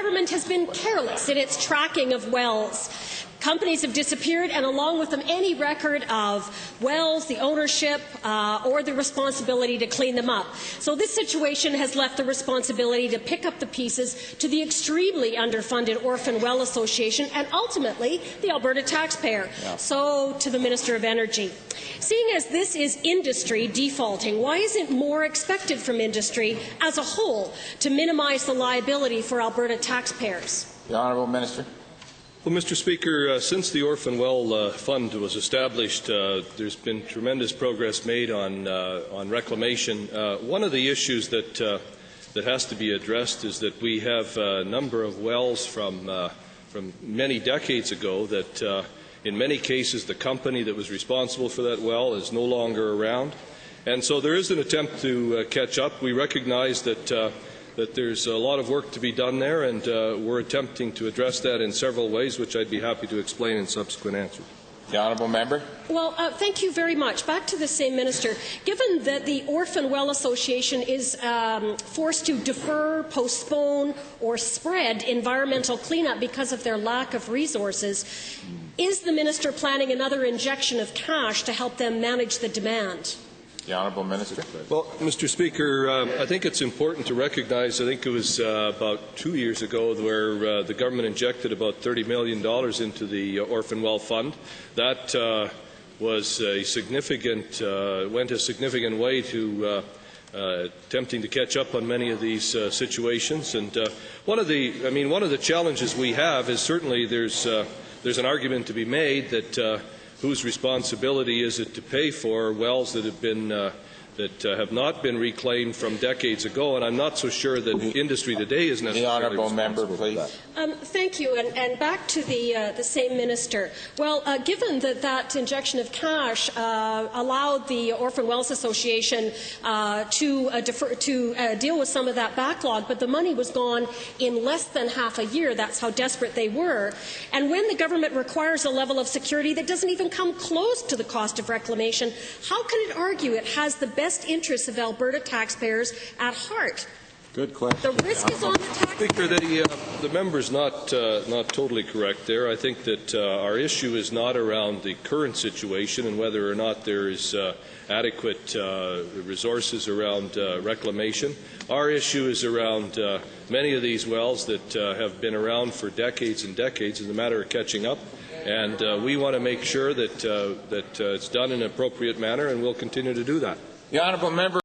government has been careless in its tracking of wells. Companies have disappeared, and along with them any record of wells, the ownership, or the responsibility to clean them up. So this situation has left the responsibility to pick up the pieces to the extremely underfunded Orphan Well Association and ultimately the Alberta taxpayer. Yeah. So to the Minister of Energy. Seeing as this is industry defaulting, why isn't more expected from industry as a whole to minimize the liability for Alberta taxpayers? The Honourable Minister. Well, Mr. Speaker, since the Orphan Well Fund was established, there's been tremendous progress made on reclamation. One of the issues that has to be addressed is that we have a number of wells from many decades ago that, in many cases, the company that was responsible for that well is no longer around, and so there is an attempt to catch up. We recognize that there's a lot of work to be done there, and we're attempting to address that in several ways, which I'd be happy to explain in subsequent answers. The Honourable Member. Well, thank you very much. Back to the same minister. Given that the Orphan Well Association is forced to defer, postpone, or spread environmental cleanup because of their lack of resources, is the minister planning another injection of cash to help them manage the demand? The Honourable Minister. Well, Mr. Speaker, I think it's important to recognize, I think it was about 2 years ago where the government injected about $30 million into the Orphan Well Fund. That was a significant, went a significant way to attempting to catch up on many of these situations. And one of the challenges we have is certainly there's an argument to be made that whose responsibility is it to pay for wells that have been have not been reclaimed from decades ago? And I'm not so sure that industry today is necessarily. The Honourable Member, please. Thank you. And back to the same minister. Well, given that injection of cash allowed the Orphan Wells Association to deal with some of that backlog, but the money was gone in less than half a year. That's how desperate they were. And when the government requires a level of security that doesn't even come close to the cost of reclamation, how can it argue it has the best interests of Alberta taxpayers at heart? Good question. The risk is on the taxpayer. Speaker, the member's not totally correct there. I think that our issue is not around the current situation and whether or not there is adequate resources around reclamation. Our issue is around many of these wells that have been around for decades and decades. It's a matter of catching up, and we want to make sure that it's done in an appropriate manner, and we'll continue to do that. The Honourable Member.